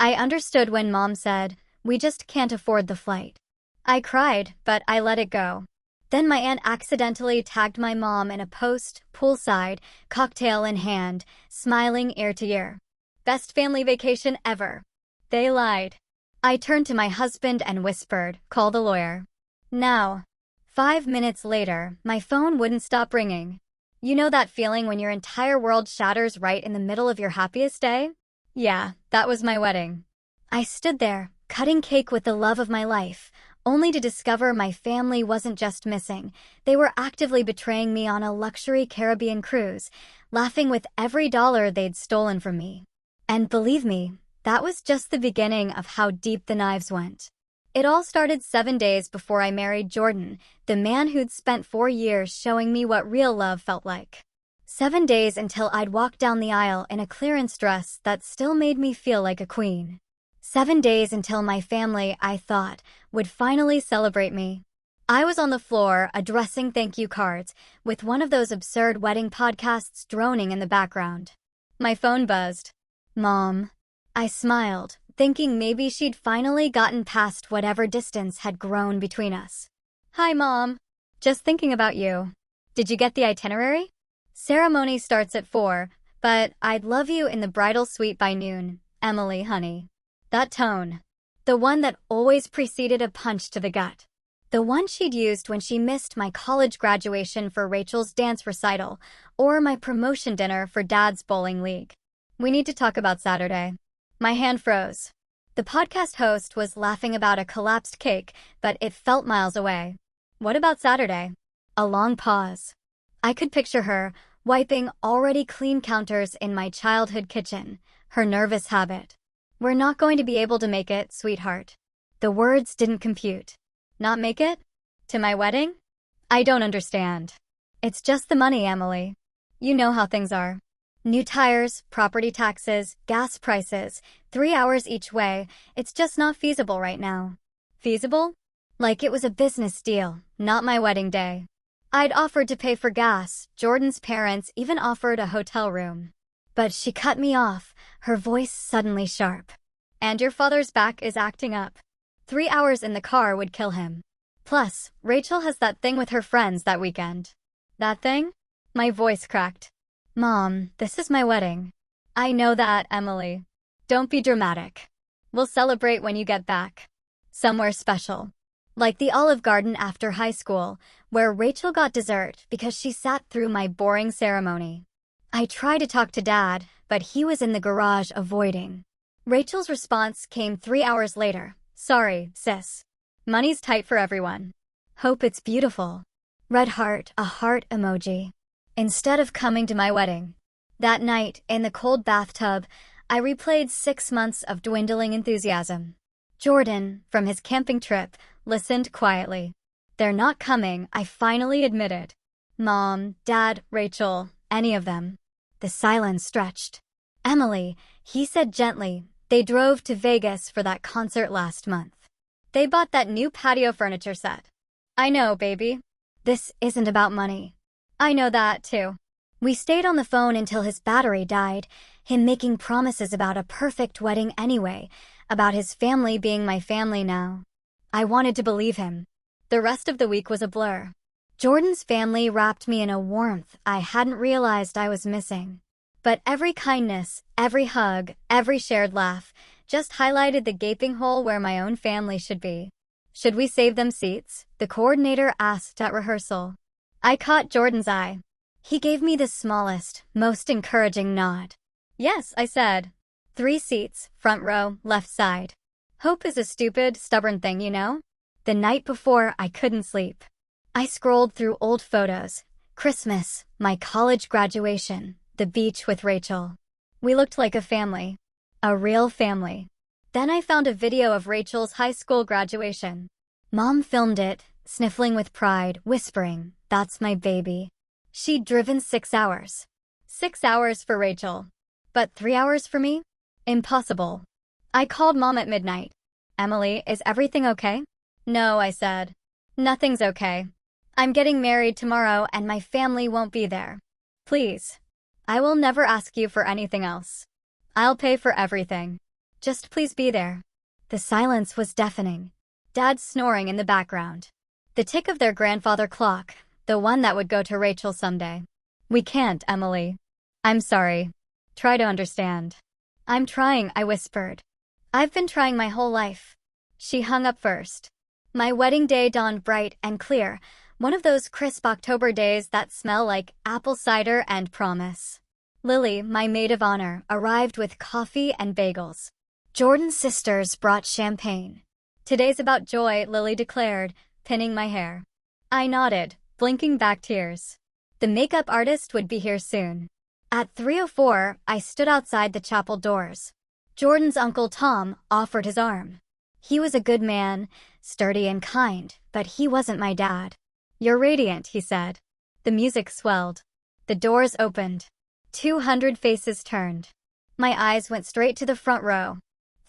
I understood when Mom said, "We just can't afford the flight." I cried, but I let it go. Then my aunt accidentally tagged my mom in a post, poolside, cocktail in hand, smiling ear to ear. Best family vacation ever. They lied. I turned to my husband and whispered, "Call the lawyer." Now. 5 minutes later, my phone wouldn't stop ringing. You know that feeling when your entire world shatters right in the middle of your happiest day? Yeah, that was my wedding. I stood there, cutting cake with the love of my life, only to discover my family wasn't just missing. They were actively betraying me on a luxury Caribbean cruise, laughing with every dollar they'd stolen from me. And believe me, that was just the beginning of how deep the knives went. It all started 7 days before I married Jordan, the man who'd spent 4 years showing me what real love felt like. 7 days until I'd walk down the aisle in a clearance dress that still made me feel like a queen. 7 days until my family, I thought, would finally celebrate me. I was on the floor addressing thank you cards, with one of those absurd wedding podcasts droning in the background. My phone buzzed. Mom. I smiled, thinking maybe she'd finally gotten past whatever distance had grown between us. Hi, Mom. Just thinking about you. Did you get the itinerary? Ceremony starts at 4, but I'd love you in the bridal suite by noon, Emily, honey. That tone. The one that always preceded a punch to the gut. The one she'd used when she missed my college graduation for Rachel's dance recital, or my promotion dinner for Dad's bowling league. We need to talk about Saturday. My hand froze. The podcast host was laughing about a collapsed cake, but it felt miles away. What about Saturday? A long pause. I could picture her, wiping already clean counters in my childhood kitchen, her nervous habit. We're not going to be able to make it, sweetheart. The words didn't compute. Not make it? To my wedding? I don't understand. It's just the money, Emily. You know how things are. New tires, property taxes, gas prices, 3 hours each way. It's just not feasible right now. Feasible? Like it was a business deal, not my wedding day. I'd offered to pay for gas. Jordan's parents even offered a hotel room. But she cut me off, her voice suddenly sharp. And your father's back is acting up. 3 hours in the car would kill him. Plus, Rachel has that thing with her friends that weekend. That thing? My voice cracked. Mom, this is my wedding. I know that, Emily. Don't be dramatic. We'll celebrate when you get back. Somewhere special. Like the Olive Garden after high school, where Rachel got dessert because she sat through my boring ceremony. I tried to talk to Dad, but he was in the garage avoiding. Rachel's response came 3 hours later. Sorry, sis. Money's tight for everyone. Hope it's beautiful. Red heart, a heart emoji. Instead of coming to my wedding. That night, in the cold bathtub, I replayed 6 months of dwindling enthusiasm. Jordan, from his camping trip, listened quietly. They're not coming, I finally admitted. Mom, Dad, Rachel, any of them. The silence stretched. Emily, he said gently, they drove to Vegas for that concert last month. They bought that new patio furniture set. I know, baby. This isn't about money. I know that, too. We stayed on the phone until his battery died, him making promises about a perfect wedding anyway, about his family being my family now. I wanted to believe him. The rest of the week was a blur. Jordan's family wrapped me in a warmth I hadn't realized I was missing. But every kindness, every hug, every shared laugh just highlighted the gaping hole where my own family should be. Should we save them seats? The coordinator asked at rehearsal. I caught Jordan's eye. He gave me the smallest, most encouraging nod. Yes, I said. 3 seats, front row, left side. Hope is a stupid, stubborn thing, you know? The night before, I couldn't sleep. I scrolled through old photos. Christmas, my college graduation, the beach with Rachel. We looked like a family. A real family. Then I found a video of Rachel's high school graduation. Mom filmed it, sniffling with pride, whispering, "That's my baby." She'd driven 6 hours. 6 hours for Rachel. But 3 hours for me? Impossible. I called Mom at midnight. Emily, is everything okay? No, I said. Nothing's okay. I'm getting married tomorrow and my family won't be there. Please. I will never ask you for anything else. I'll pay for everything. Just please be there. The silence was deafening. Dad snoring in the background. The tick of their grandfather clock, the one that would go to Rachel someday. We can't, Emily. I'm sorry. Try to understand. I'm trying, I whispered. I've been trying my whole life. She hung up first. My wedding day dawned bright and clear, one of those crisp October days that smell like apple cider and promise. Lily, my maid of honor, arrived with coffee and bagels. Jordan's sisters brought champagne. Today's about joy, Lily declared, pinning my hair. I nodded, blinking back tears. The makeup artist would be here soon. At 3:04, I stood outside the chapel doors. Jordan's Uncle Tom offered his arm. He was a good man, sturdy and kind, but he wasn't my dad. You're radiant, he said. The music swelled. The doors opened. 200 faces turned. My eyes went straight to the front row.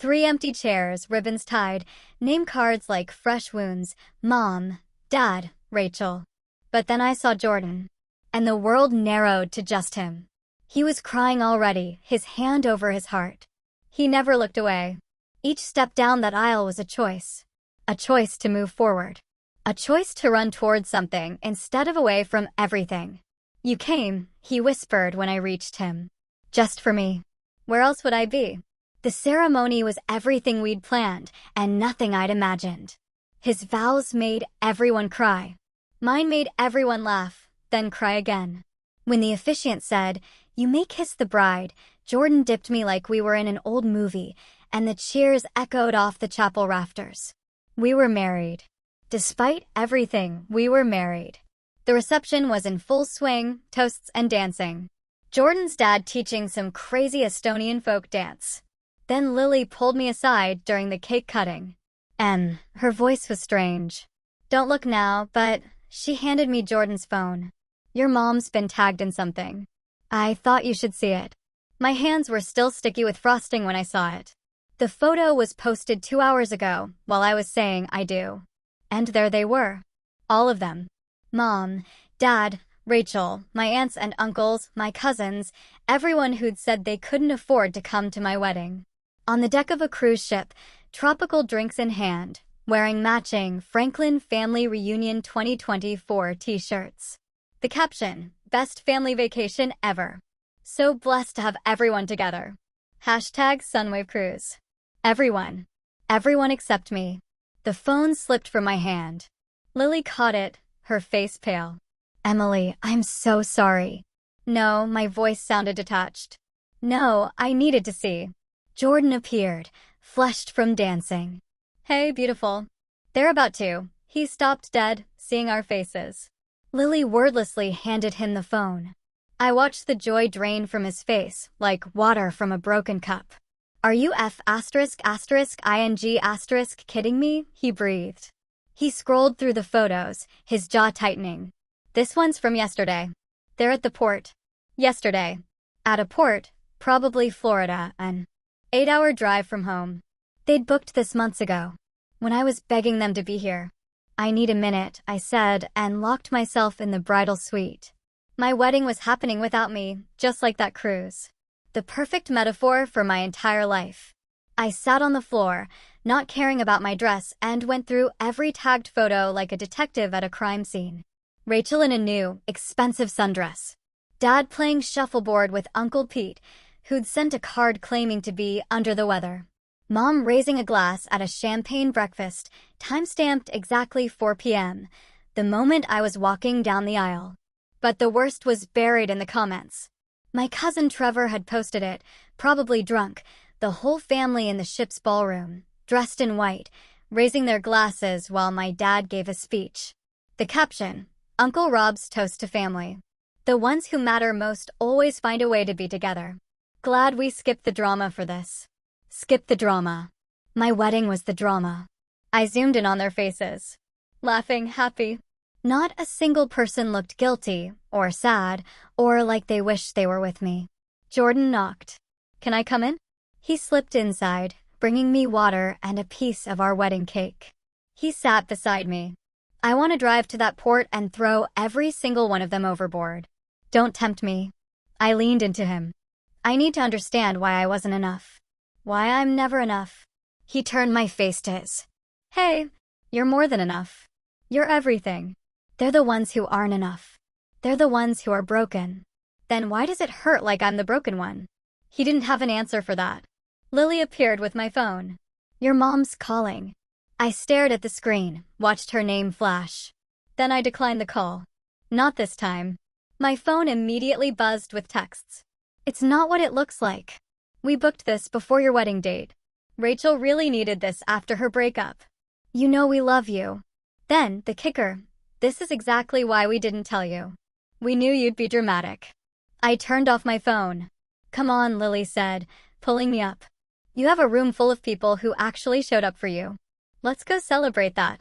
3 empty chairs, ribbons tied, name cards like fresh wounds, Mom, Dad, Rachel. But then I saw Jordan. And the world narrowed to just him. He was crying already, his hand over his heart. He never looked away. Each step down that aisle was a choice. A choice to move forward. A choice to run toward something instead of away from everything. You came, he whispered when I reached him. Just for me. Where else would I be? The ceremony was everything we'd planned, and nothing I'd imagined. His vows made everyone cry. Mine made everyone laugh, then cry again. When the officiant said, "You may kiss the bride," Jordan dipped me like we were in an old movie, and the cheers echoed off the chapel rafters. We were married. Despite everything, we were married. The reception was in full swing, toasts and dancing. Jordan's dad teaching some crazy Estonian folk dance. Then Lily pulled me aside during the cake cutting. Her voice was strange. Don't look now, but she handed me Jordan's phone. Your mom's been tagged in something. I thought you should see it. My hands were still sticky with frosting when I saw it. The photo was posted 2 hours ago while I was saying I do. And there they were. All of them. Mom, Dad, Rachel, my aunts and uncles, my cousins, everyone who'd said they couldn't afford to come to my wedding. On the deck of a cruise ship, tropical drinks in hand, wearing matching Franklin Family Reunion 2024 t-shirts. The caption, best family vacation ever. So blessed to have everyone together. Hashtag Sunwave Cruise. Everyone. Everyone except me. The phone slipped from my hand. Lily caught it, her face pale. Emily, I'm so sorry. No, my voice sounded detached. No, I needed to see. Jordan appeared, flushed from dancing. Hey, beautiful. They're about to. He stopped dead, seeing our faces. Lily wordlessly handed him the phone. I watched the joy drain from his face, like water from a broken cup. Are you ***ing** kidding me? He breathed. He scrolled through the photos, his jaw tightening. This one's from yesterday. They're at the port. Yesterday. At a port, probably Florida, an 8-hour drive from home. They'd booked this months ago, when I was begging them to be here. I need a minute, I said, and locked myself in the bridal suite. My wedding was happening without me, just like that cruise. The perfect metaphor for my entire life. I sat on the floor, not caring about my dress, and went through every tagged photo like a detective at a crime scene. Rachel in a new, expensive sundress. Dad playing shuffleboard with Uncle Pete, who'd sent a card claiming to be under the weather. Mom raising a glass at a champagne breakfast, time-stamped exactly 4 p.m., the moment I was walking down the aisle. But the worst was buried in the comments. My cousin Trevor had posted it, probably drunk, the whole family in the ship's ballroom, dressed in white, raising their glasses while my dad gave a speech. The caption, Uncle Rob's toast to family. The ones who matter most always find a way to be together. Glad we skipped the drama for this. Skip the drama. My wedding was the drama. I zoomed in on their faces. Laughing, happy. Not a single person looked guilty, or sad, or like they wished they were with me. Jordan knocked. Can I come in? He slipped inside, bringing me water and a piece of our wedding cake. He sat beside me. I want to drive to that port and throw every single one of them overboard. Don't tempt me. I leaned into him. I need to understand why I wasn't enough. Why I'm never enough. He turned my face to his. Hey, you're more than enough. You're everything. They're the ones who aren't enough. They're the ones who are broken. Then why does it hurt like I'm the broken one? He didn't have an answer for that. Lily appeared with my phone. Your mom's calling. I stared at the screen, watched her name flash. Then I declined the call. Not this time. My phone immediately buzzed with texts. It's not what it looks like. We booked this before your wedding date. Rachel really needed this after her breakup. You know we love you. Then, the kicker. This is exactly why we didn't tell you. We knew you'd be dramatic. I turned off my phone. Come on, Lily said, pulling me up. You have a room full of people who actually showed up for you. Let's go celebrate that.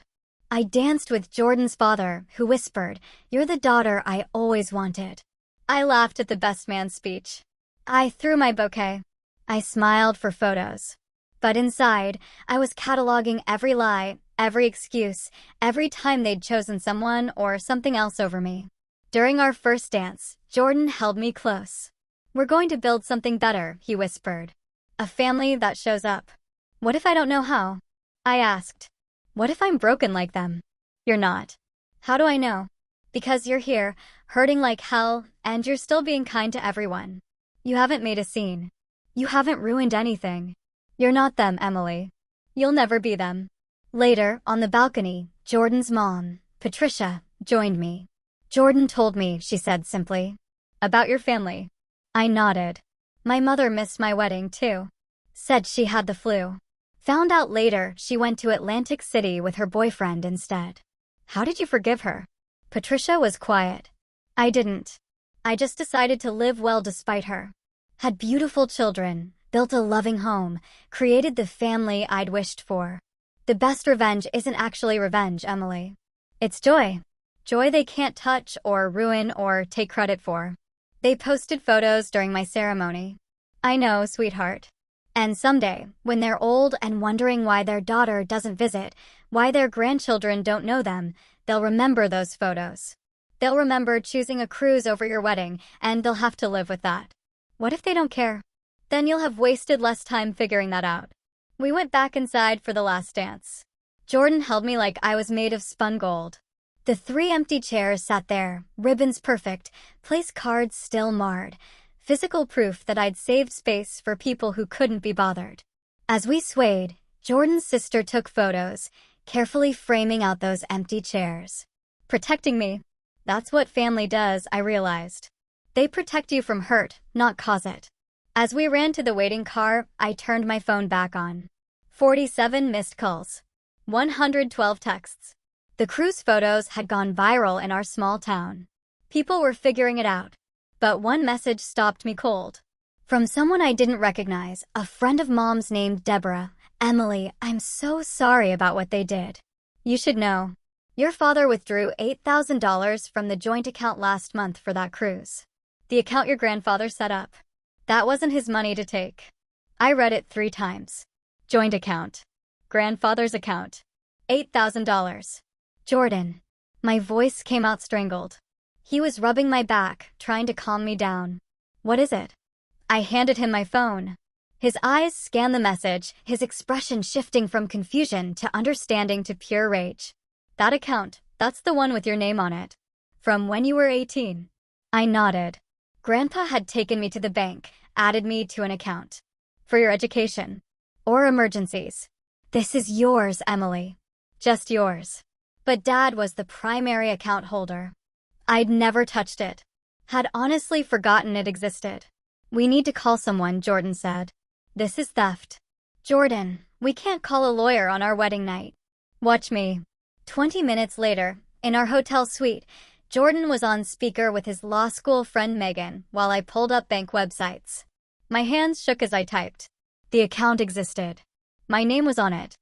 I danced with Jordan's father, who whispered, You're the daughter I always wanted. I laughed at the best man speech. I threw my bouquet. I smiled for photos. But inside, I was cataloging every lie, every excuse, every time they'd chosen someone or something else over me. During our first dance, Jordan held me close. We're going to build something better, he whispered. A family that shows up. What if I don't know how? I asked. What if I'm broken like them? You're not. How do I know? Because you're here, hurting like hell, and you're still being kind to everyone. You haven't made a scene. You haven't ruined anything. You're not them, Emily. You'll never be them. Later, on the balcony, Jordan's mom, Patricia, joined me. Jordan told me, she said simply. About your family. I nodded. My mother missed my wedding, too. Said she had the flu. Found out later she went to Atlantic City with her boyfriend instead. How did you forgive her? Patricia was quiet. I didn't. I just decided to live well despite her. Had beautiful children, built a loving home, created the family I'd wished for. The best revenge isn't actually revenge, Emily. It's joy. Joy they can't touch or ruin or take credit for. They posted photos during my ceremony. I know, sweetheart. And someday, when they're old and wondering why their daughter doesn't visit, why their grandchildren don't know them, they'll remember those photos. They'll remember choosing a cruise over your wedding, and they'll have to live with that. What if they don't care? Then you'll have wasted less time figuring that out. We went back inside for the last dance. Jordan held me like I was made of spun gold. The 3 empty chairs sat there, ribbons perfect, place cards still marred. Physical proof that I'd saved space for people who couldn't be bothered. As we swayed, Jordan's sister took photos, carefully framing out those empty chairs. Protecting me. That's what family does, I realized. They protect you from hurt, not cause it. As we ran to the waiting car, I turned my phone back on. 47 missed calls. 112 texts. The cruise photos had gone viral in our small town. People were figuring it out. But one message stopped me cold. From someone I didn't recognize, a friend of Mom's named Deborah. Emily, I'm so sorry about what they did. You should know. Your father withdrew $8,000 from the joint account last month for that cruise. The account your grandfather set up. That wasn't his money to take. I read it 3 times. Joint account. Grandfather's account. $8,000. Jordan. My voice came out strangled. He was rubbing my back, trying to calm me down. What is it? I handed him my phone. His eyes scanned the message, his expression shifting from confusion to understanding to pure rage. That account, that's the one with your name on it. From when you were 18. I nodded. Grandpa had taken me to the bank, added me to an account. For your education. Or emergencies. This is yours, Emily. Just yours. But Dad was the primary account holder. I'd never touched it. Had honestly forgotten it existed. We need to call someone, Jordan said. This is theft. Jordan, we can't call a lawyer on our wedding night. Watch me. 20 minutes later, in our hotel suite, Jordan was on speaker with his law school friend Megan while I pulled up bank websites. My hands shook as I typed. The account existed. My name was on it.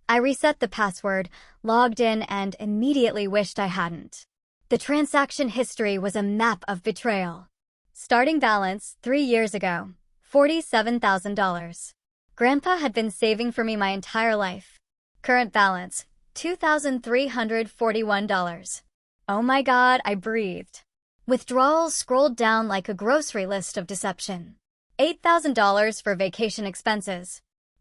I reset the password, logged in, and immediately wished I hadn't. The transaction history was a map of betrayal. Starting balance 3 years ago, $47,000. Grandpa had been saving for me my entire life. Current balance, $2,341. Oh my God, I breathed. Withdrawals scrolled down like a grocery list of deception. $8,000 for vacation expenses.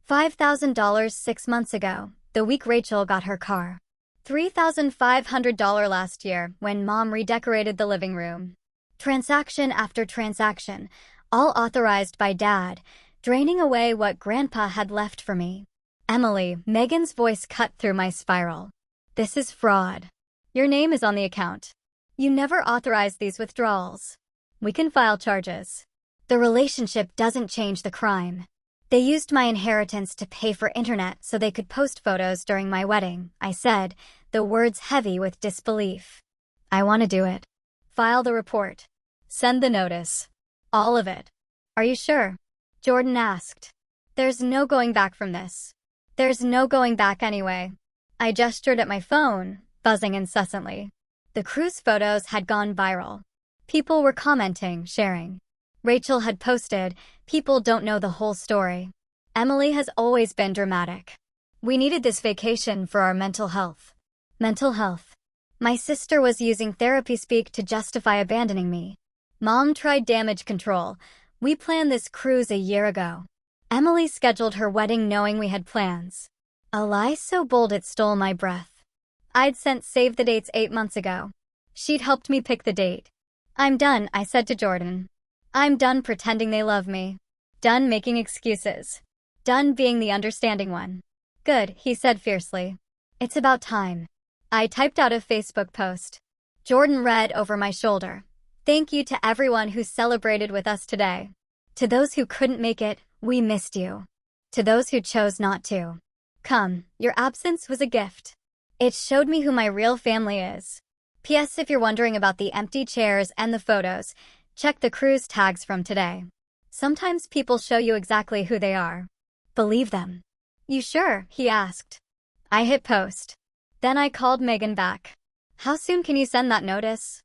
$5,000 6 months ago, the week Rachel got her car. $3,500 last year when Mom redecorated the living room. Transaction after transaction, all authorized by Dad, draining away what Grandpa had left for me. Emily, Megan's voice cut through my spiral. This is fraud. Your name is on the account. You never authorized these withdrawals. We can file charges. The relationship doesn't change the crime. They used my inheritance to pay for internet so they could post photos during my wedding, I said, the words heavy with disbelief. I want to do it. File the report. Send the notice. All of it. Are you sure? Jordan asked. There's no going back from this. There's no going back anyway. I gestured at my phone, buzzing incessantly. The cruise photos had gone viral. People were commenting, sharing. Rachel had posted, people don't know the whole story. Emily has always been dramatic. We needed this vacation for our mental health. Mental health. My sister was using therapy speak to justify abandoning me. Mom tried damage control. We planned this cruise a year ago. Emily scheduled her wedding knowing we had plans. A lie so bold it stole my breath. I'd sent save the dates 8 months ago. She'd helped me pick the date. I'm done, I said to Jordan. I'm done pretending they love me. Done making excuses. Done being the understanding one. Good, he said fiercely. It's about time. I typed out a Facebook post. Jordan read over my shoulder. Thank you to everyone who celebrated with us today. To those who couldn't make it, we missed you. To those who chose not to. Come, your absence was a gift. It showed me who my real family is. P.S. If you're wondering about the empty chairs and the photos, check the cruise tags from today. Sometimes people show you exactly who they are. Believe them. You sure? He asked. I hit post. Then I called Megan back. How soon can you send that notice?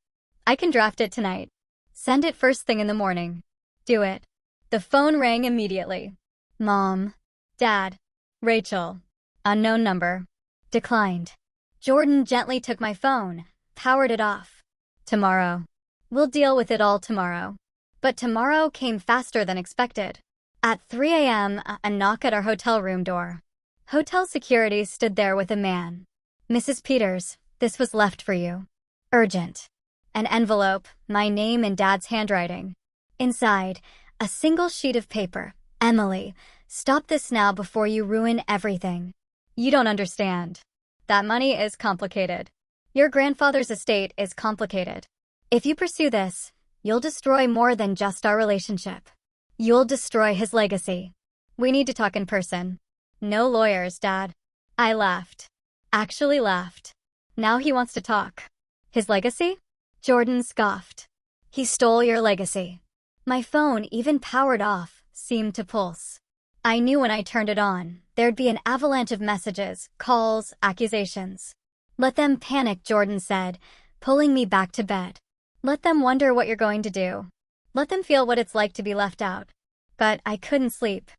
I can draft it tonight. Send it first thing in the morning. Do it. The phone rang immediately. Mom. Dad. Rachel. Unknown number. Declined. Jordan gently took my phone, powered it off. Tomorrow. We'll deal with it all tomorrow. But tomorrow came faster than expected. At 3 a.m., a knock at our hotel room door. Hotel security stood there with a man. Mrs. Peters, this was left for you. Urgent. An envelope, my name in Dad's handwriting. Inside, a single sheet of paper. Emily, stop this now before you ruin everything. You don't understand. That money is complicated. Your grandfather's estate is complicated. If you pursue this, you'll destroy more than just our relationship. You'll destroy his legacy. We need to talk in person. No lawyers, Dad. I laughed. Actually laughed. Now he wants to talk. His legacy? Jordan scoffed. He stole your legacy. My phone, even powered off, seemed to pulse. I knew when I turned it on, there'd be an avalanche of messages, calls, accusations. Let them panic, Jordan said, pulling me back to bed. Let them wonder what you're going to do. Let them feel what it's like to be left out. But I couldn't sleep.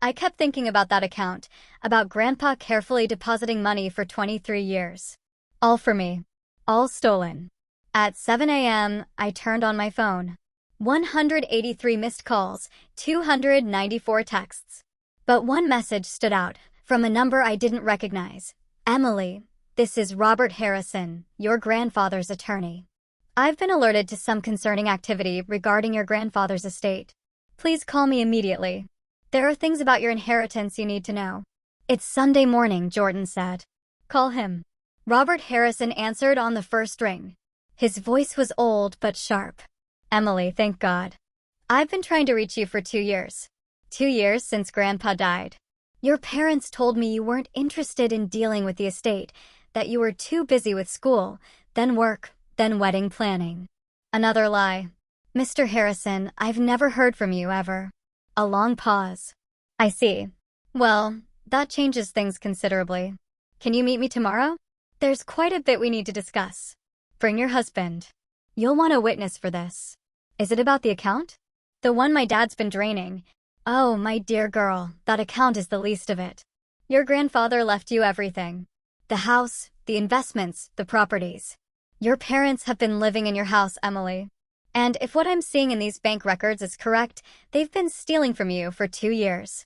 I kept thinking about that account, about Grandpa carefully depositing money for 23 years. All for me. All stolen. At 7 a.m., I turned on my phone. 183 missed calls, 294 texts. But one message stood out, from a number I didn't recognize. Emily, this is Robert Harrison, your grandfather's attorney. I've been alerted to some concerning activity regarding your grandfather's estate. Please call me immediately. There are things about your inheritance you need to know. It's Sunday morning, Jordan said. Call him. Robert Harrison answered on the first ring. His voice was old but sharp. Emily, thank God. I've been trying to reach you for 2 years. 2 years since Grandpa died. Your parents told me you weren't interested in dealing with the estate, that you were too busy with school, then work, then wedding planning. Another lie. Mr. Harrison, I've never heard from you ever. A long pause. I see. Well, that changes things considerably. Can you meet me tomorrow? There's quite a bit we need to discuss. Bring your husband. You'll want a witness for this. Is it about the account? The one my dad's been draining. Oh, my dear girl, that account is the least of it. Your grandfather left you everything. The house, the investments, the properties. Your parents have been living in your house, Emily. And if what I'm seeing in these bank records is correct, they've been stealing from you for 2 years.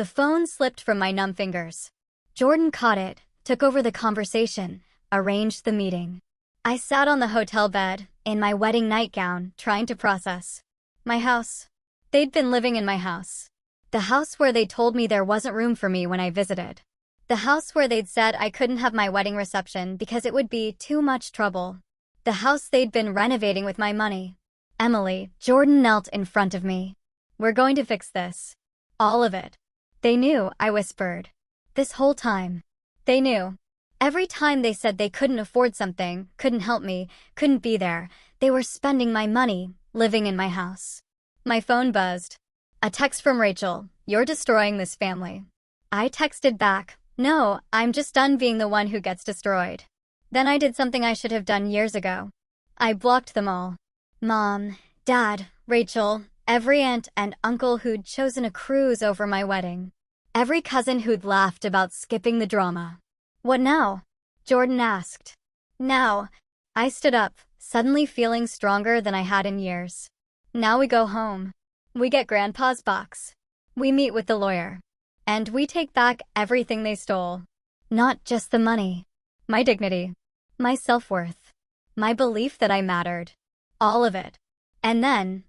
The phone slipped from my numb fingers. Jordan caught it, took over the conversation, arranged the meeting. I sat on the hotel bed, in my wedding nightgown, trying to process. My house. They'd been living in my house. The house where they told me there wasn't room for me when I visited. The house where they'd said I couldn't have my wedding reception because it would be too much trouble. The house they'd been renovating with my money. Emily, Jordan knelt in front of me. We're going to fix this. All of it. They knew, I whispered. This whole time. They knew. Every time they said they couldn't afford something, couldn't help me, couldn't be there, they were spending my money, living in my house. My phone buzzed. A text from Rachel, "You're destroying this family." I texted back, "No, I'm just done being the one who gets destroyed." Then I did something I should have done years ago. I blocked them all. Mom, Dad, Rachel, every aunt and uncle who'd chosen a cruise over my wedding. Every cousin who'd laughed about skipping the drama. What now? Jordan asked. Now. I stood up, suddenly feeling stronger than I had in years. Now we go home. We get Grandpa's box. We meet with the lawyer. And we take back everything they stole. Not just the money. My dignity. My self-worth. My belief that I mattered. All of it. And then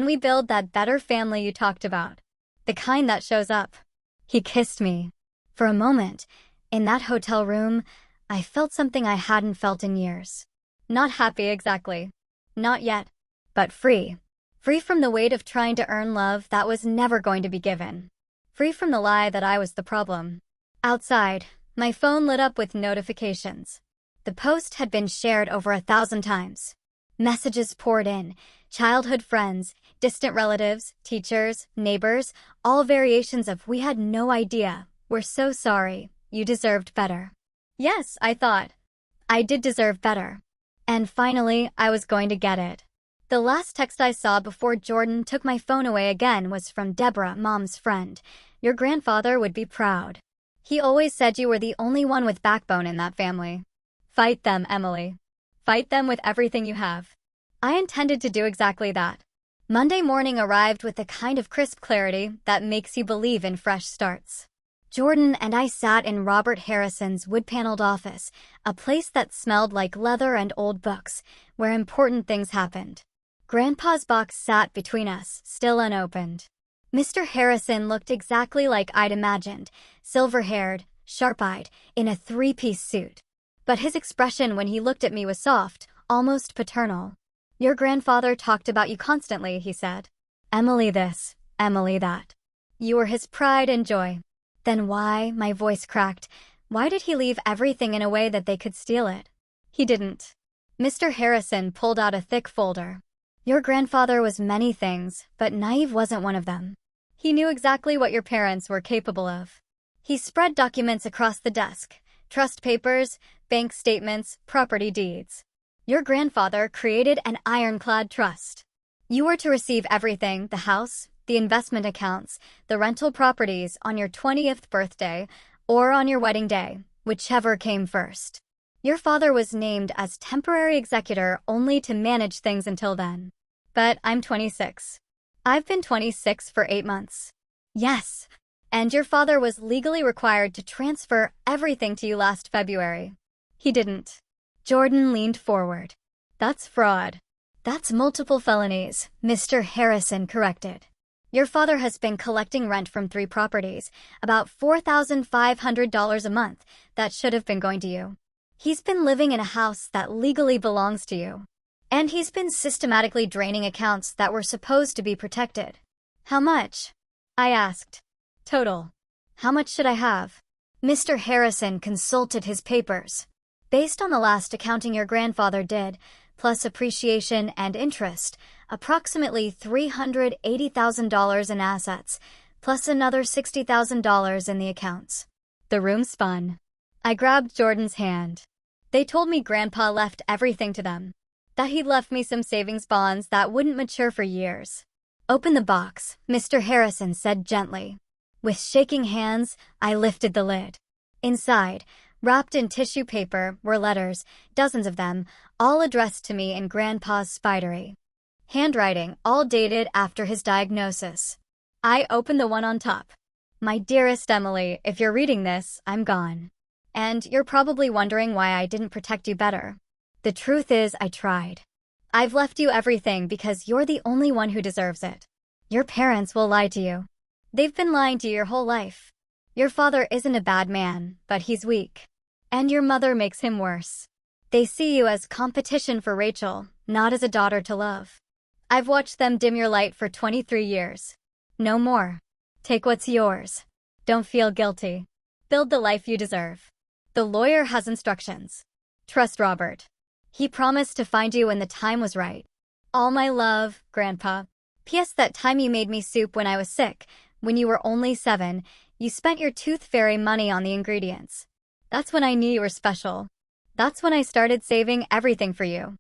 we build that better family you talked about. The kind that shows up. He kissed me. For a moment, in that hotel room, I felt something I hadn't felt in years. Not happy exactly. Not yet. But free. Free from the weight of trying to earn love that was never going to be given. Free from the lie that I was the problem. Outside, my phone lit up with notifications. The post had been shared over 1,000 times. Messages poured in. Childhood friends, distant relatives, teachers, neighbors, all variations of "we had no idea, we're so sorry, you deserved better." Yes, I thought. I did deserve better. And finally, I was going to get it. The last text I saw before Jordan took my phone away again was from Deborah, Mom's friend. "Your grandfather would be proud. He always said you were the only one with backbone in that family. Fight them, Emily. Fight them with everything you have." I intended to do exactly that. Monday morning arrived with the kind of crisp clarity that makes you believe in fresh starts. Jordan and I sat in Robert Harrison's wood-paneled office, a place that smelled like leather and old books, where important things happened. Grandpa's box sat between us, still unopened. Mr. Harrison looked exactly like I'd imagined, silver-haired, sharp-eyed, in a three-piece suit. But his expression when he looked at me was soft, almost paternal. "Your grandfather talked about you constantly," he said. "Emily this, Emily that. You were his pride and joy." Then why, my voice cracked, why did he leave everything in a way that they could steal it? He didn't. Mr. Harrison pulled out a thick folder. "Your grandfather was many things, but naive wasn't one of them. He knew exactly what your parents were capable of. He spread documents across the desk, trust papers, bank statements, property deeds. Your grandfather created an ironclad trust. You were to receive everything, the house, the investment accounts, the rental properties, on your 20th birthday or on your wedding day, whichever came first. Your father was named as temporary executor only to manage things until then. But I'm 26. I've been 26 for 8 months. Yes. And your father was legally required to transfer everything to you last February. He didn't." Jordan leaned forward. "That's fraud. That's multiple felonies," Mr. Harrison corrected. "Your father has been collecting rent from 3 properties, about $4,500 a month that should have been going to you. He's been living in a house that legally belongs to you. And he's been systematically draining accounts that were supposed to be protected." "How much?" I asked. "Total. How much should I have?" Mr. Harrison consulted his papers. "Based on the last accounting your grandfather did, plus appreciation and interest, approximately $380,000 in assets, plus another $60,000 in the accounts." The room spun. I grabbed Jordan's hand. "They told me Grandpa left everything to them. That he'd left me some savings bonds that wouldn't mature for years." "Open the box," Mr. Harrison said gently. With shaking hands, I lifted the lid. Inside, wrapped in tissue paper, were letters, dozens of them, all addressed to me in Grandpa's spidery handwriting, all dated after his diagnosis. I opened the one on top. My dearest Emily, if you're reading this, I'm gone. And you're probably wondering why I didn't protect you better. The truth is, I tried. I've left you everything because you're the only one who deserves it. Your parents will lie to you. They've been lying to you your whole life. Your father isn't a bad man, but he's weak. And your mother makes him worse. They see you as competition for Rachel, not as a daughter to love. I've watched them dim your light for 23 years. No more. Take what's yours. Don't feel guilty. Build the life you deserve. The lawyer has instructions. Trust Robert. He promised to find you when the time was right. All my love, Grandpa. P.S. That time you made me soup when I was sick, when you were only 7, you spent your tooth fairy money on the ingredients. That's when I knew you were special. That's when I started saving everything for you.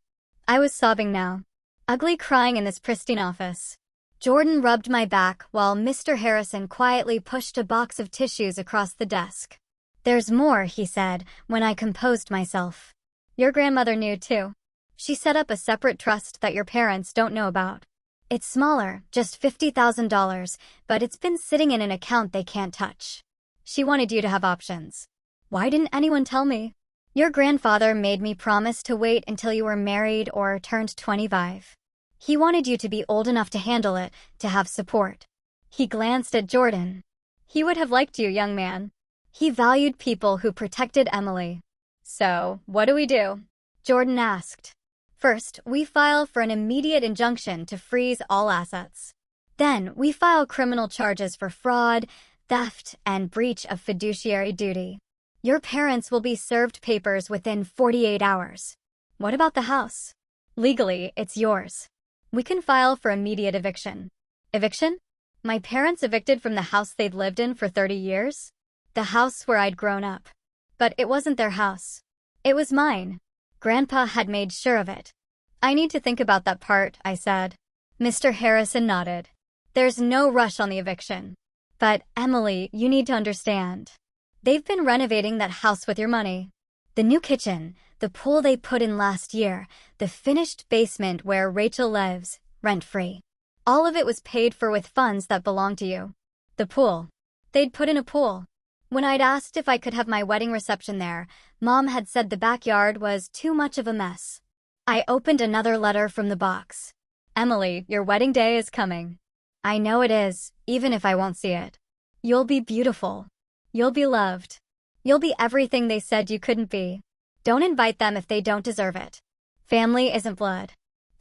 I was sobbing now. Ugly crying in this pristine office. Jordan rubbed my back while Mr. Harrison quietly pushed a box of tissues across the desk. There's more, he said, when I composed myself. Your grandmother knew too. She set up a separate trust that your parents don't know about. It's smaller, just $50,000, but it's been sitting in an account they can't touch. She wanted you to have options. Why didn't anyone tell me? Your grandfather made me promise to wait until you were married or turned 25. He wanted you to be old enough to handle it, to have support. He glanced at Jordan. He would have liked you, young man. He valued people who protected Emily. So, what do? Jordan asked. First, we file for an immediate injunction to freeze all assets. Then, we file criminal charges for fraud, theft, and breach of fiduciary duty. Your parents will be served papers within 48 hours. What about the house? Legally, it's yours. We can file for immediate eviction. Eviction? My parents evicted from the house they'd lived in for 30 years? The house where I'd grown up. But it wasn't their house. It was mine. Grandpa had made sure of it. I need to think about that part, I said. Mr. Harrison nodded. There's no rush on the eviction. But, Emily, you need to understand. They've been renovating that house with your money. The new kitchen, the pool they put in last year, the finished basement where Rachel lives, rent-free. All of it was paid for with funds that belong to you. The pool. They'd put in a pool. When I'd asked if I could have my wedding reception there, Mom had said the backyard was too much of a mess. I opened another letter from the box. Emily, your wedding day is coming. I know it is, even if I won't see it. You'll be beautiful. You'll be loved. You'll be everything they said you couldn't be. Don't invite them if they don't deserve it. Family isn't blood.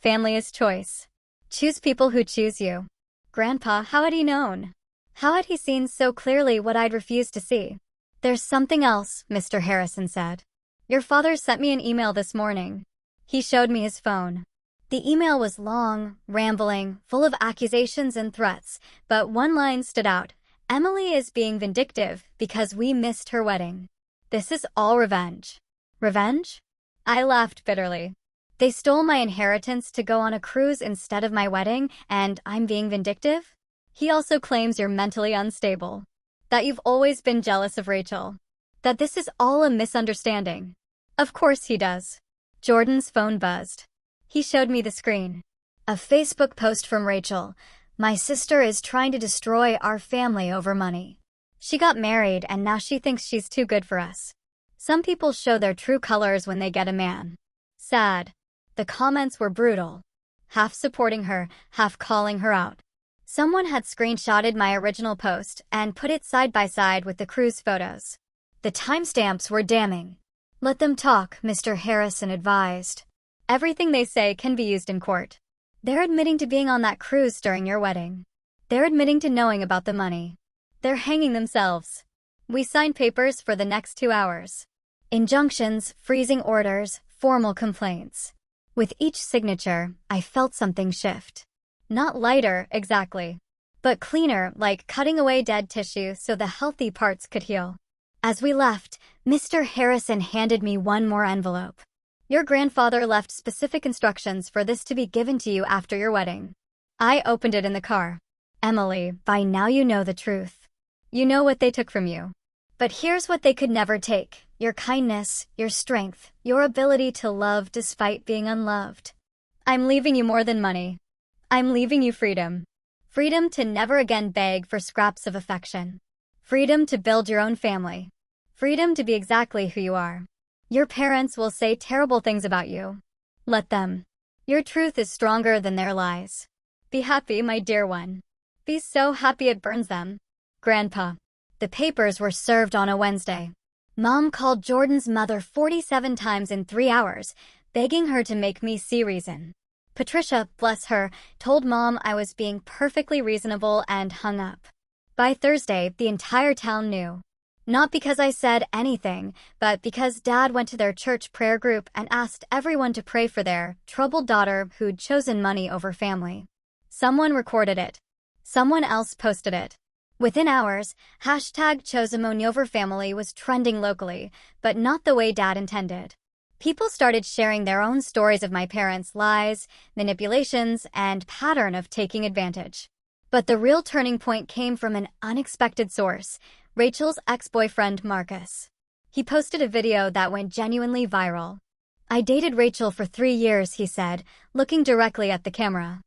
Family is choice. Choose people who choose you. Grandpa, how had he known? How had he seen so clearly what I'd refused to see? There's something else, Mr. Harrison said. Your father sent me an email this morning. He showed me his phone. The email was long, rambling, full of accusations and threats, but one line stood out. Emily is being vindictive because we missed her wedding. This is all revenge. Revenge? I laughed bitterly. They stole my inheritance to go on a cruise instead of my wedding, and I'm being vindictive? He also claims you're mentally unstable. That you've always been jealous of Rachel. That this is all a misunderstanding. Of course he does. Jordan's phone buzzed. He showed me the screen. A Facebook post from Rachel. My sister is trying to destroy our family over money. She got married and now she thinks she's too good for us. Some people show their true colors when they get a man. Sad. The comments were brutal. Half supporting her, half calling her out. Someone had screenshotted my original post and put it side by side with the cruise photos. The timestamps were damning. Let them talk, Mr. Harrison advised. Everything they say can be used in court. They're admitting to being on that cruise during your wedding. They're admitting to knowing about the money. They're hanging themselves. We signed papers for the next 2 hours. Injunctions, freezing orders, formal complaints. With each signature, I felt something shift. Not lighter, exactly, but cleaner, like cutting away dead tissue so the healthy parts could heal. As we left, Mr. Harrison handed me one more envelope. Your grandfather left specific instructions for this to be given to you after your wedding. I opened it in the car. Emily, by now you know the truth. You know what they took from you. But here's what they could never take. Your kindness, your strength, your ability to love despite being unloved. I'm leaving you more than money. I'm leaving you freedom. Freedom to never again beg for scraps of affection. Freedom to build your own family. Freedom to be exactly who you are. Your parents will say terrible things about you. Let them. Your truth is stronger than their lies. Be happy, my dear one. Be so happy it burns them. Grandpa. The papers were served on a Wednesday. Mom called Jordan's mother 47 times in 3 hours, begging her to make me see reason. Patricia, bless her, told Mom I was being perfectly reasonable and hung up. By Thursday, the entire town knew. Not because I said anything, but because Dad went to their church prayer group and asked everyone to pray for their troubled daughter who'd chosen money over family. Someone recorded it. Someone else posted it. Within hours, #ChoseMonyoverFamily was trending locally, but not the way Dad intended. People started sharing their own stories of my parents' lies, manipulations, and pattern of taking advantage. But the real turning point came from an unexpected source, Rachel's ex-boyfriend Marcus. He posted a video that went genuinely viral. I dated Rachel for 3 years, he said, looking directly at the camera.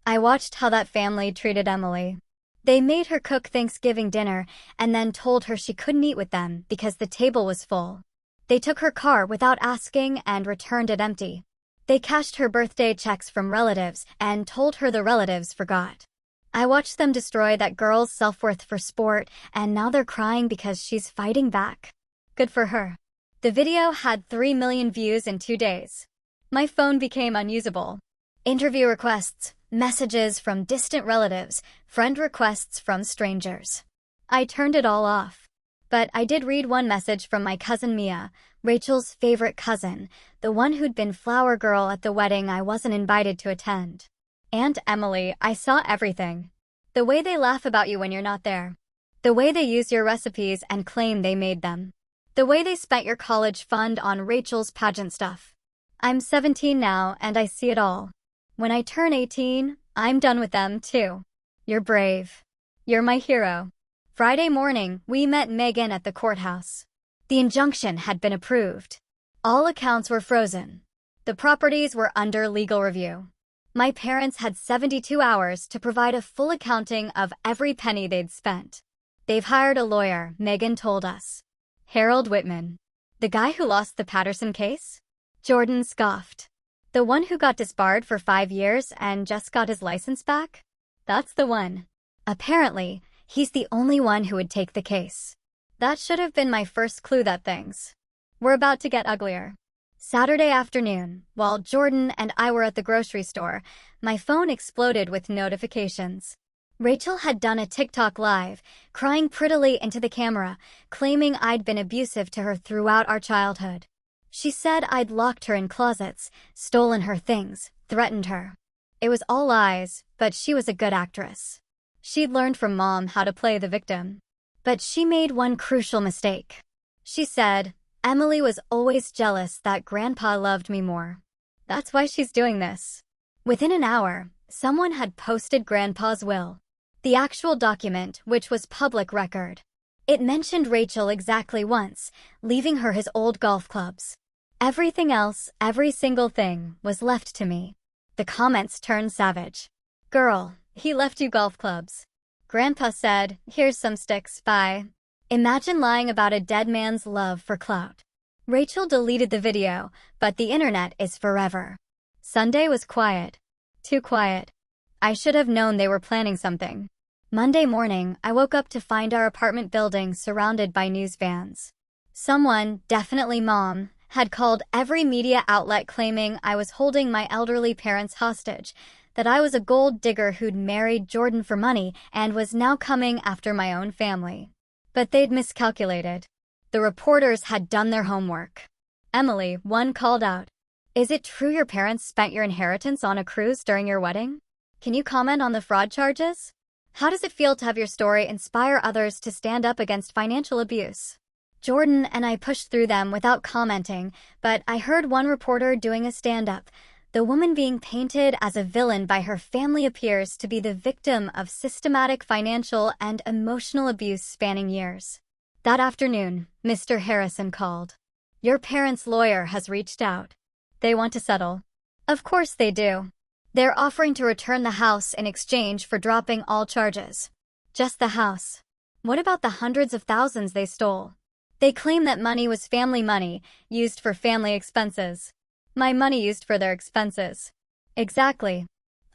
I watched how that family treated Emily. They made her cook Thanksgiving dinner and then told her she couldn't eat with them because the table was full. They took her car without asking and returned it empty. They cashed her birthday checks from relatives and told her the relatives forgot. I watched them destroy that girl's self-worth for sport, and now they're crying because she's fighting back. Good for her. The video had 3 million views in 2 days. My phone became unusable. Interview requests, messages from distant relatives, friend requests from strangers. I turned it all off. But I did read one message from my cousin Mia, Rachel's favorite cousin, the one who'd been flower girl at the wedding I wasn't invited to attend. Aunt Emily, I saw everything. The way they laugh about you when you're not there. The way they use your recipes and claim they made them. The way they spent your college fund on Rachel's pageant stuff. I'm 17 now and I see it all. When I turn 18, I'm done with them too. You're brave. You're my hero. Friday morning, we met Megan at the courthouse. The injunction had been approved. All accounts were frozen. The properties were under legal review. My parents had 72 hours to provide a full accounting of every penny they'd spent. They've hired a lawyer, Megan told us. Harold Whitman. The guy who lost the Patterson case? Jordan scoffed. The one who got disbarred for 5 years and just got his license back? That's the one. Apparently, he's the only one who would take the case. That should have been my first clue that things were about to get uglier. Saturday afternoon, while Jordan and I were at the grocery store, my phone exploded with notifications. Rachel had done a TikTok live, crying prettily into the camera, claiming I'd been abusive to her throughout our childhood. She said I'd locked her in closets, stolen her things, threatened her. It was all lies, but she was a good actress. She'd learned from Mom how to play the victim. But she made one crucial mistake. She said, Emily was always jealous that Grandpa loved me more. That's why she's doing this. Within an hour, someone had posted Grandpa's will. The actual document, which was public record. It mentioned Rachel exactly once, leaving her his old golf clubs. Everything else, every single thing, was left to me. The comments turned savage. Girl, he left you golf clubs. Grandpa said, here's some sticks, bye. Imagine lying about a dead man's love for clout. Rachel deleted the video, but the internet is forever. Sunday was quiet. Too quiet. I should have known they were planning something. Monday morning, I woke up to find our apartment building surrounded by news vans. Someone, definitely Mom, had called every media outlet claiming I was holding my elderly parents hostage, that I was a gold digger who'd married Jordan for money and was now coming after my own family. But they'd miscalculated. The reporters had done their homework. Emily, one called out, is it true your parents spent your inheritance on a cruise during your wedding? Can you comment on the fraud charges? How does it feel to have your story inspire others to stand up against financial abuse? Jordan and I pushed through them without commenting, but I heard one reporter doing a stand-up. The woman being painted as a villain by her family appears to be the victim of systematic financial and emotional abuse spanning years. That afternoon, Mr. Harrison called. Your parents' lawyer has reached out. They want to settle. Of course they do. They're offering to return the house in exchange for dropping all charges. Just the house. What about the hundreds of thousands they stole? They claim that money was family money, used for family expenses. My money used for their expenses. Exactly.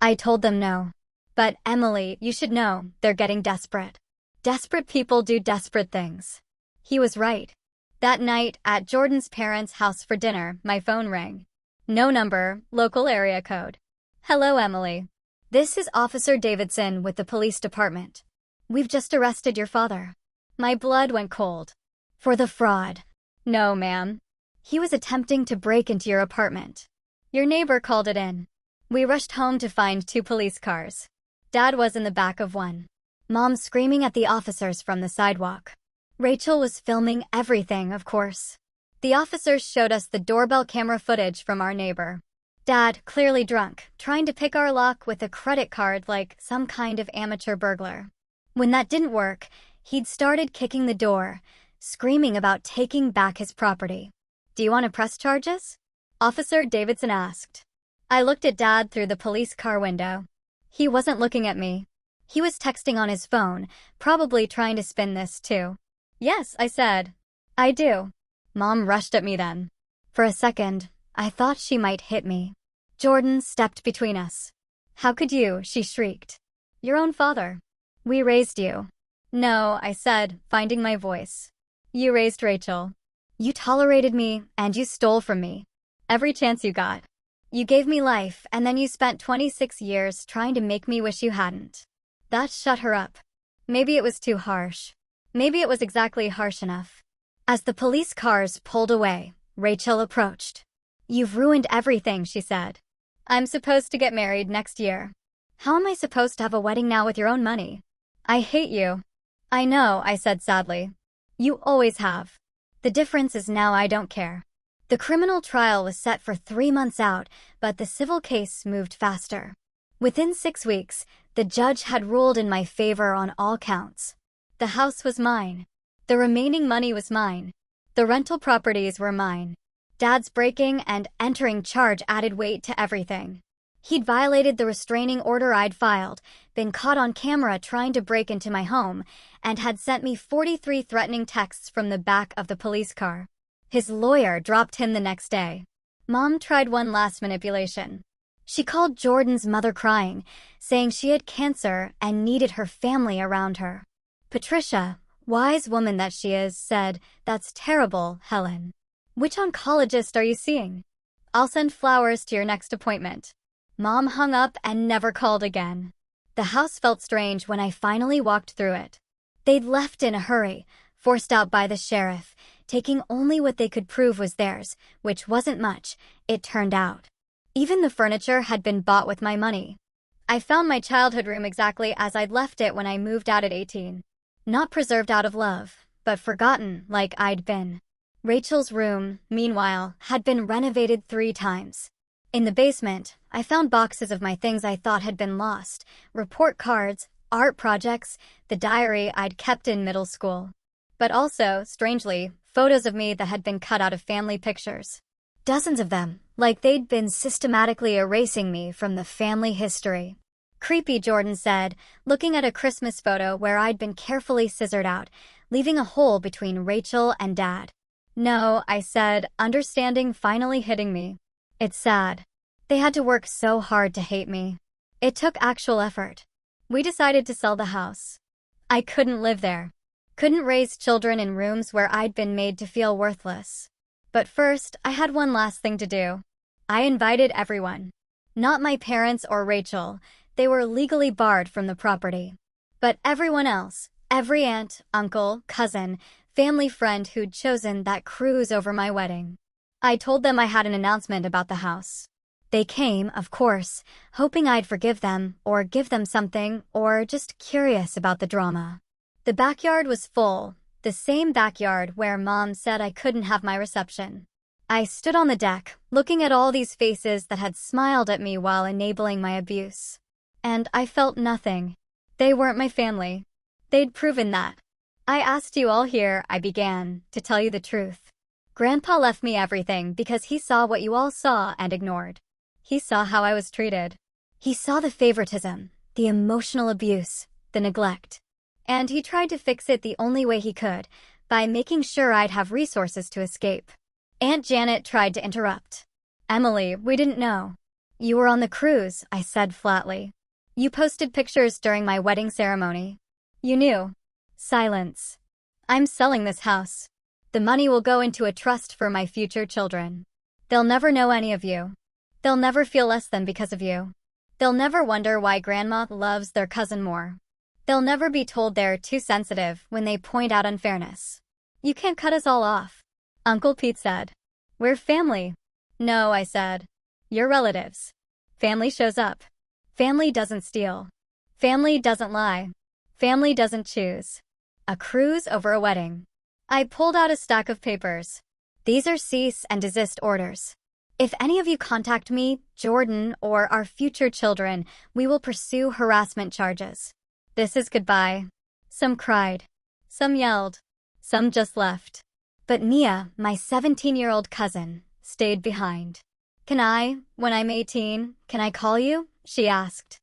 I told them no. But Emily, you should know, they're getting desperate. Desperate people do desperate things. He was right. That night, at Jordan's parents' house for dinner, my phone rang. No number, local area code. Hello, Emily. This is Officer Davidson with the police department. We've just arrested your father. My blood went cold. For the fraud. No, ma'am. He was attempting to break into your apartment. Your neighbor called it in. We rushed home to find 2 police cars. Dad was in the back of one. Mom screaming at the officers from the sidewalk. Rachel was filming everything, of course. The officers showed us the doorbell camera footage from our neighbor. Dad, clearly drunk, trying to pick our lock with a credit card like some kind of amateur burglar. When that didn't work, he'd started kicking the door, screaming about taking back his property. Do you want to press charges? Officer Davidson asked. I looked at Dad through the police car window. He wasn't looking at me. He was texting on his phone, probably trying to spin this too. Yes, I said. I do. Mom rushed at me then. For a second, I thought she might hit me. Jordan stepped between us. How could you? She shrieked. Your own father. We raised you. No, I said, finding my voice. You raised Rachel. You tolerated me, and you stole from me. Every chance you got. You gave me life, and then you spent 26 years trying to make me wish you hadn't. That shut her up. Maybe it was too harsh. Maybe it was exactly harsh enough. As the police cars pulled away, Rachel approached. You've ruined everything, she said. I'm supposed to get married next year. How am I supposed to have a wedding now with your own money? I hate you. I know, I said sadly. You always have. The difference is now I don't care. The criminal trial was set for 3 months out, but the civil case moved faster. Within 6 weeks, the judge had ruled in my favor on all counts. The house was mine. The remaining money was mine. The rental properties were mine. Dad's breaking and entering charge added weight to everything. He'd violated the restraining order I'd filed, been caught on camera trying to break into my home, and had sent me 43 threatening texts from the back of the police car. His lawyer dropped him the next day. Mom tried one last manipulation. She called Jordan's mother crying, saying she had cancer and needed her family around her. Patricia, wise woman that she is, said, "That's terrible, Helen. Which oncologist are you seeing? I'll send flowers to your next appointment." Mom hung up and never called again. The house felt strange when I finally walked through it. They'd left in a hurry, forced out by the sheriff, taking only what they could prove was theirs, which wasn't much, it turned out. Even the furniture had been bought with my money. I found my childhood room exactly as I'd left it when I moved out at 18. Not preserved out of love, but forgotten like I'd been. Rachel's room, meanwhile, had been renovated 3 times. In the basement, I found boxes of my things I thought had been lost, report cards, art projects, the diary I'd kept in middle school. But also, strangely, photos of me that had been cut out of family pictures. Dozens of them, like they'd been systematically erasing me from the family history. Creepy, Jordan said, looking at a Christmas photo where I'd been carefully scissored out, leaving a hole between Rachel and Dad. No, I said, understanding finally hitting me. It's sad. They had to work so hard to hate me. It took actual effort. We decided to sell the house. I couldn't live there. Couldn't raise children in rooms where I'd been made to feel worthless. But first, I had one last thing to do. I invited everyone. Not my parents or Rachel. They were legally barred from the property. But everyone else, every aunt, uncle, cousin, family friend who'd chosen that cruise over my wedding. I told them I had an announcement about the house. They came, of course, hoping I'd forgive them, or give them something, or just curious about the drama. The backyard was full, the same backyard where Mom said I couldn't have my reception. I stood on the deck, looking at all these faces that had smiled at me while enabling my abuse. And I felt nothing. They weren't my family. They'd proven that. I asked you all here, I began, to tell you the truth. Grandpa left me everything because he saw what you all saw and ignored. He saw how I was treated. He saw the favoritism, the emotional abuse, the neglect. And he tried to fix it the only way he could, by making sure I'd have resources to escape. Aunt Janet tried to interrupt. Emily, we didn't know. You were on the cruise, I said flatly. You posted pictures during my wedding ceremony. You knew. Silence. I'm selling this house. The money will go into a trust for my future children. They'll never know any of you. They'll never feel less than because of you. They'll never wonder why Grandma loves their cousin more. They'll never be told they're too sensitive when they point out unfairness. You can't cut us all off. Uncle Pete said. We're family. No, I said. You're relatives. Family shows up. Family doesn't steal. Family doesn't lie. Family doesn't choose. A cruise over a wedding. I pulled out a stack of papers. These are cease and desist orders. If any of you contact me, Jordan, or our future children, we will pursue harassment charges. This is goodbye. Some cried. Some yelled. Some just left. But Mia, my 17-year-old cousin, stayed behind. Can I, when I'm 18, can I call you? She asked.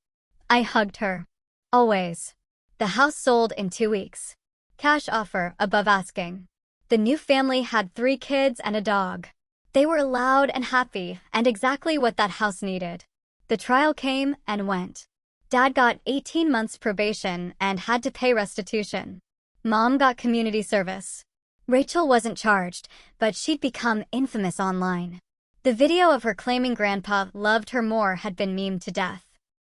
I hugged her. Always. The house sold in 2 weeks. Cash offer above asking. The new family had 3 kids and a dog. They were loud and happy, and exactly what that house needed. The trial came and went. Dad got 18 months probation and had to pay restitution. Mom got community service. Rachel wasn't charged, but she'd become infamous online. The video of her claiming Grandpa loved her more had been memed to death.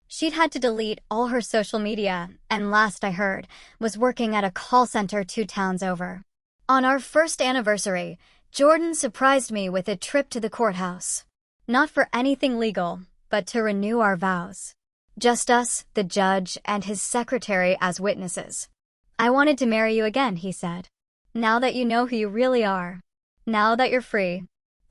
She'd had to delete all her social media, and last I heard, was working at a call center 2 towns over. On our first anniversary, Jordan surprised me with a trip to the courthouse. Not for anything legal, but to renew our vows. Just us, the judge, and his secretary as witnesses. I wanted to marry you again, he said. Now that you know who you really are. Now that you're free.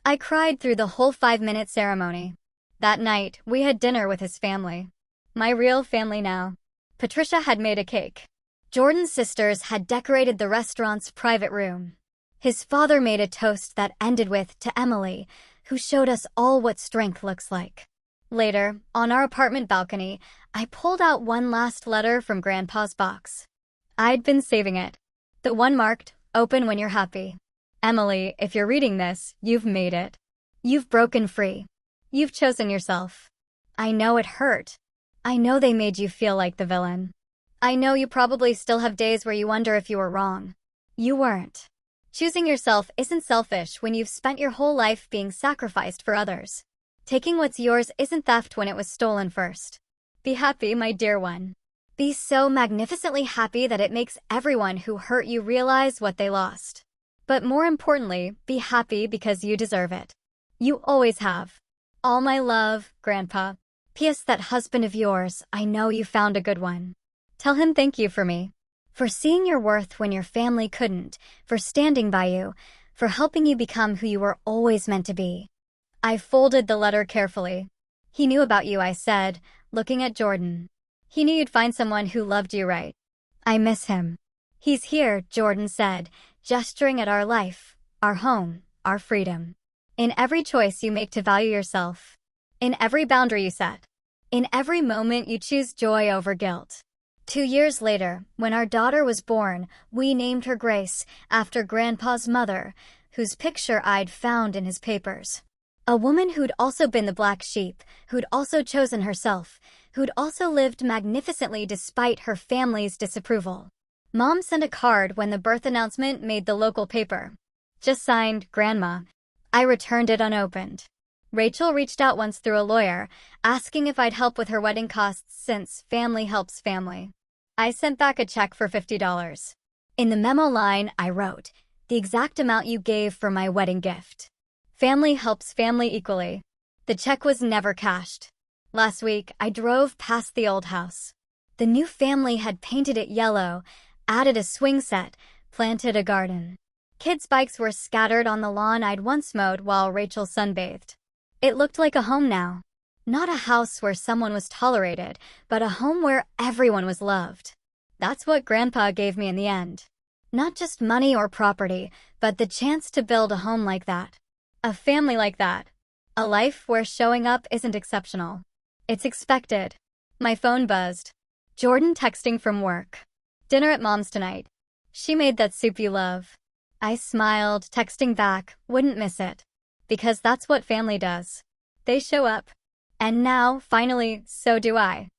I cried through the whole 5-minute ceremony. That night, we had dinner with his family. My real family now. Patricia had made a cake. Jordan's sisters had decorated the restaurant's private room. His father made a toast that ended with, to Emily, who showed us all what strength looks like. Later, on our apartment balcony, I pulled out one last letter from Grandpa's box. I'd been saving it. The one marked, open when you're happy. Emily, if you're reading this, you've made it. You've broken free. You've chosen yourself. I know it hurt. I know they made you feel like the villain. I know you probably still have days where you wonder if you were wrong. You weren't. Choosing yourself isn't selfish when you've spent your whole life being sacrificed for others. Taking what's yours isn't theft when it was stolen first. Be happy, my dear one. Be so magnificently happy that it makes everyone who hurt you realize what they lost. But more importantly, be happy because you deserve it. You always have. All my love, Grandpa. P.S. That husband of yours, I know you found a good one. Tell him thank you for me. For seeing your worth when your family couldn't, for standing by you, for helping you become who you were always meant to be. I folded the letter carefully. He knew about you, I said, looking at Jordan. He knew you'd find someone who loved you right. I miss him. He's here, Jordan said, gesturing at our life, our home, our freedom. In every choice you make to value yourself. In every boundary you set. In every moment you choose joy over guilt. 2 years later, when our daughter was born, we named her Grace, after Grandpa's mother, whose picture I'd found in his papers. A woman who'd also been the black sheep, who'd also chosen herself, who'd also lived magnificently despite her family's disapproval. Mom sent a card when the birth announcement made the local paper. Just signed, Grandma. I returned it unopened. Rachel reached out once through a lawyer, asking if I'd help with her wedding costs since family helps family. I sent back a check for $50. In the memo line, I wrote, the exact amount you gave for my wedding gift. Family helps family equally. The check was never cashed. Last week, I drove past the old house. The new family had painted it yellow, added a swing set, planted a garden. Kids' bikes were scattered on the lawn I'd once mowed while Rachel sunbathed. It looked like a home now. Not a house where someone was tolerated, but a home where everyone was loved. That's what Grandpa gave me in the end. Not just money or property, but the chance to build a home like that. A family like that. A life where showing up isn't exceptional. It's expected. My phone buzzed. Jordan texting from work. Dinner at Mom's tonight. She made that soup you love. I smiled, texting back, wouldn't miss it. Because that's what family does. They show up. And now, finally, so do I.